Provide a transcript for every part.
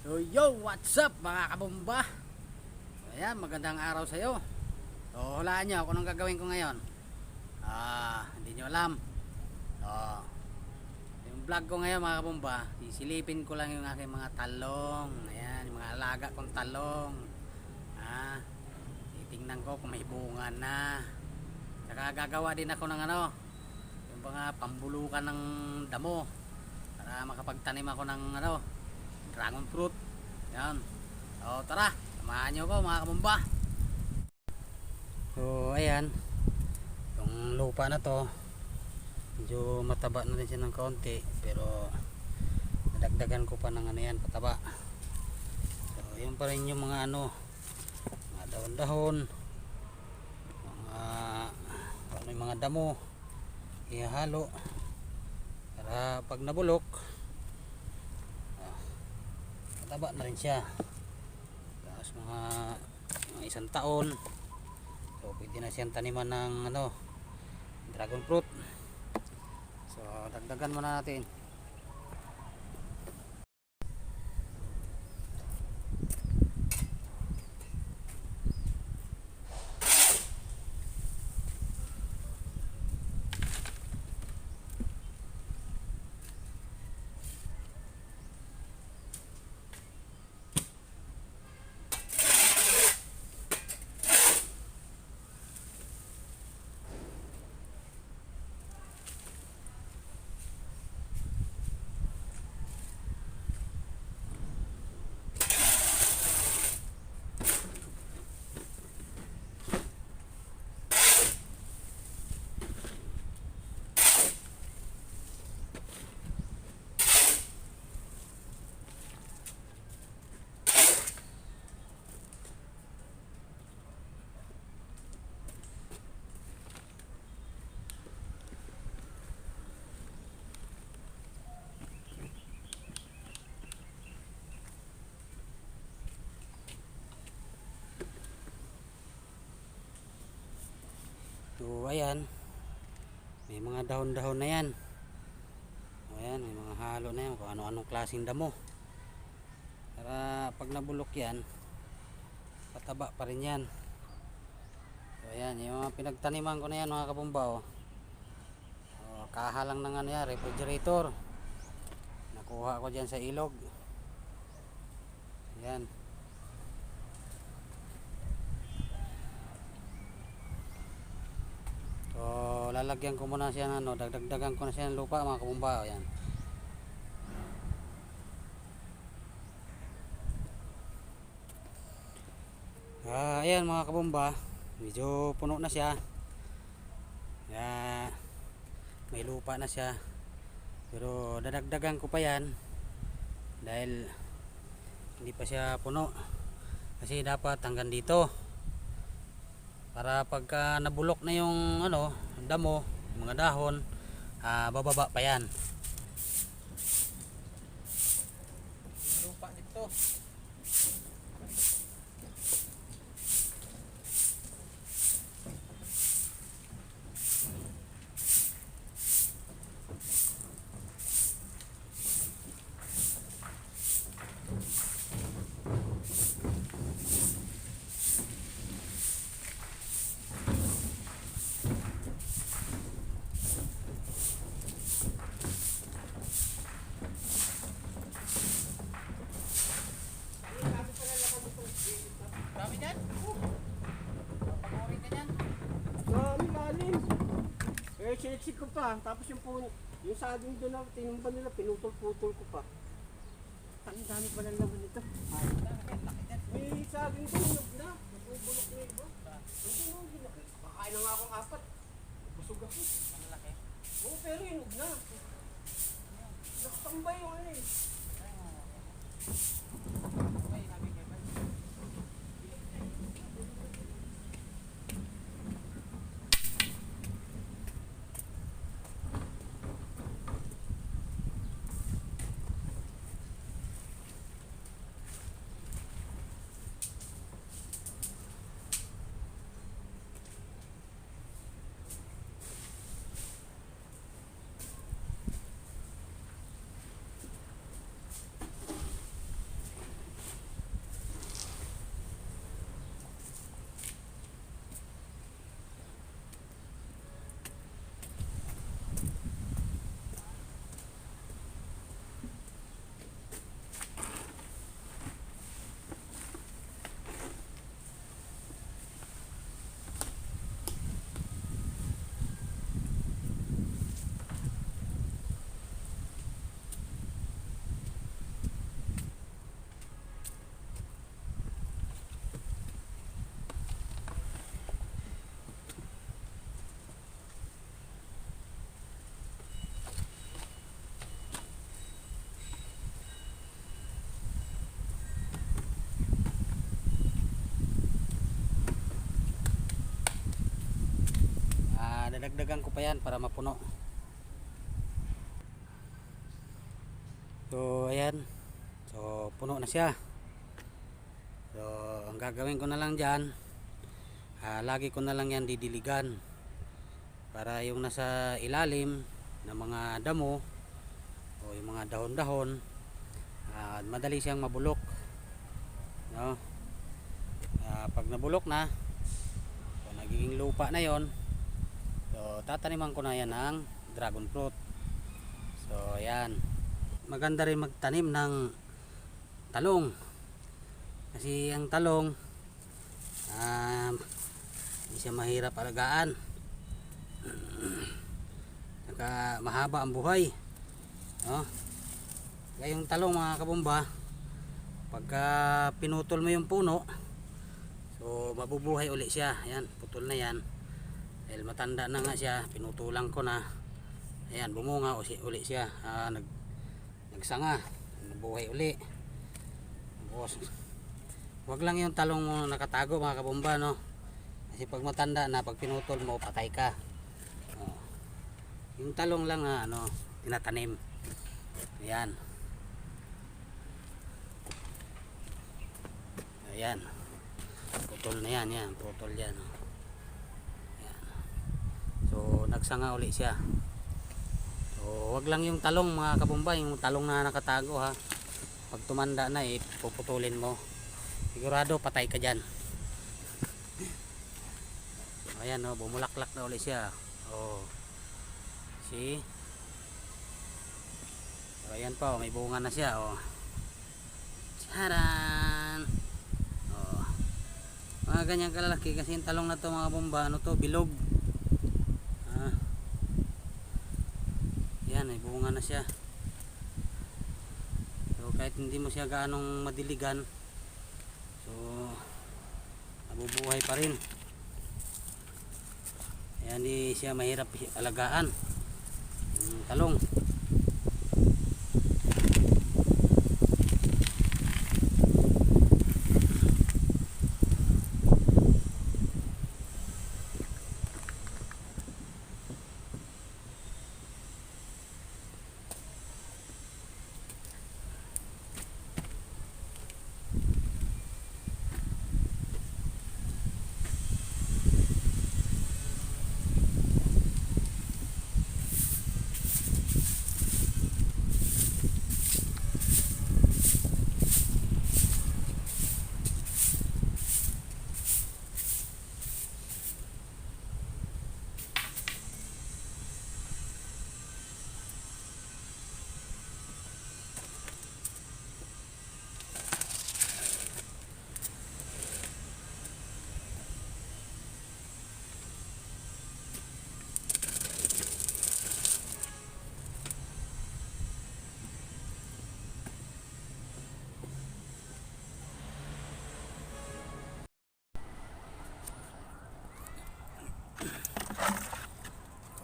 So yo, what's up mga kabomba? Ayan, magandang araw sa iyo. So hulaan nyo kung anong gagawin ko ngayon. Hindi nyo alam. Yung vlog ko ngayon mga kabomba, sisilipin ko lang yung aking mga talong. Ayan, yung mga alaga kong talong. Titingnan ko kung may bunga na. Saka gagawa din ako ng yung mga pambulukan ng damo para makapagtanim ako ng dragon fruit. Yan. So tara, samahan nyo ko mga kabomba. So ayan, yung lupa na to medyo mataba na rin siya ng kaunti, pero nadagdagan ko pa ng yan, pataba. So yun pa rin yung mga mga dahon-dahon, mga damo ihalo para pag nabulok mataba na rin siya. Tapos mga isang taon, so pwede na siyang taniman ng dragon fruit. So dagdagan muna natin. So ayan, may mga dahon-dahon na yan. Ayan, may mga halo na yan kung ano-anong klaseng damo. Para pag nabulok yan, pataba pa rin yan. So ayan, yung mga pinagtaniman ko na yan mga kabomba. Kahalang ng refrigerator. Nakuha ko dyan sa ilog. Ayan. So lalagyan ko muna siya dagdagan ko na siya ng lupa mga kabomba. Ayan. Ayan mga kabomba, medyo puno na siya. May lupa na siya, pero dadagdagan ko pa yan dahil hindi pa siya puno, kasi dapat hanggang dito para pagka nabulok na yung damo, mga dahon, bababa pa yan. Lupa dito. Siniksik ko pa, tapos yung saging doon na tinumba nila, pinutol-putol ko pa. Ang dami pa lang naman ito. May saging doon, hinog na. Nabubulok na iba. Hindi na, kakain na nga akong apat. Busog ako. Ang laki? Oo, pero hinog na. Nakatambay yung dadagdagan ko pa yan para mapuno. So ayan, so puno na siya. So ang gagawin ko na lang dyan, lagi ko na lang yan didiligan para yung nasa ilalim ng mga damo o yung mga dahon-dahon, madali siyang mabulok, no? Pag nabulok na, so nagiging lupa na yon, so tataniman ko na yan ng dragon fruit. So ayan, maganda rin magtanim ng talong kasi ang talong hindi siya mahirap alagaan, saka mahaba ang buhay, no? Kaya yung talong mga kabomba, pagka pinutol mo yung puno, so mabubuhay uli siya. Ayan, putol na yan dahil matanda na nga siya, pinutulang ko na. Ayan, bumunga uli siya, nagsanga, nabuhay uli. Wag lang yung talong mo nakatago mga kabomba, no? Kasi pag matanda na, pag pinutol mo, patay ka. Yung talong lang tinatanim. Ayan. Ayan. Putol na yan, yan. Putol yan. Ayan. So, nagsanga uli siya. So, wag lang yung talong mga kabomba, yung talong na nakatago ha. Pag tumanda na, puputulin mo. Sigurado patay ka dyan. Ayan, bumulaklak na uli siya. See? So, ayan pa, may bunga na siya. Charan! Mga ganyan kalalaki kasi yung talong na to mga bomba, bilog. Yan, may bunga na siya. So kahit hindi mo siya gaanong madiligan, so nabubuhay pa rin. Ayan, di siya mahirap alagaan yung talong.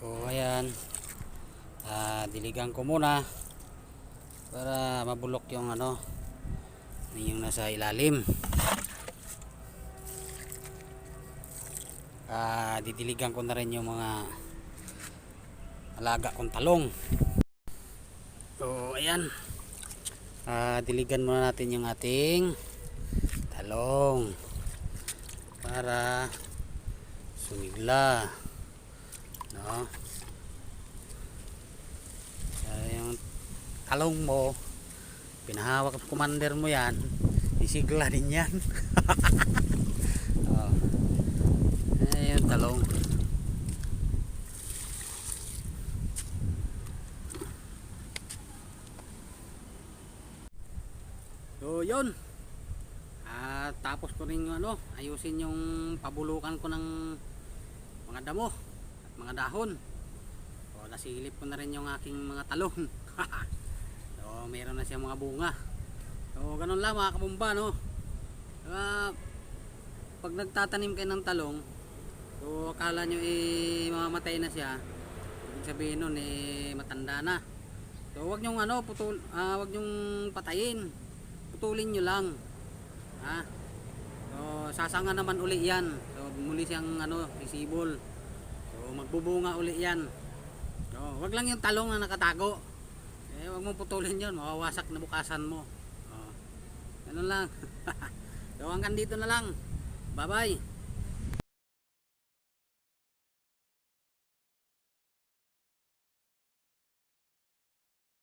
So ayan, diligan ko muna para mabulok yung yung nasa ilalim. Didiligan ko na rin yung mga alaga kong talong. So ayan, diligan muna natin yung ating talong para sumigla, no? Yung talong mo, pinahawak ng commander mo yan, isigla din yan. Yung talong. So yun, tapos ko rin ayusin yung pabulukan ko ng mga damo at mga dahon. So nasilip ko na rin yung aking mga talong. So mayroon na siyang mga bunga. So ganun lang mga kabomba, no? Pag nagtatanim kayo ng talong, so akala nyo mamamatay na siya, ibig sabihin nun matanda na. So wag nyong wag nyong patayin, putulin nyo lang, ha? So sasanga naman uli yan, so muli siyang visibol. So magbubunga uli yan. Wag lang yung talong na nakatago. Wag mong putulin yun, mawawasak na bukasan mo. Ganun lang. So hanggang dito na lang. Bye bye.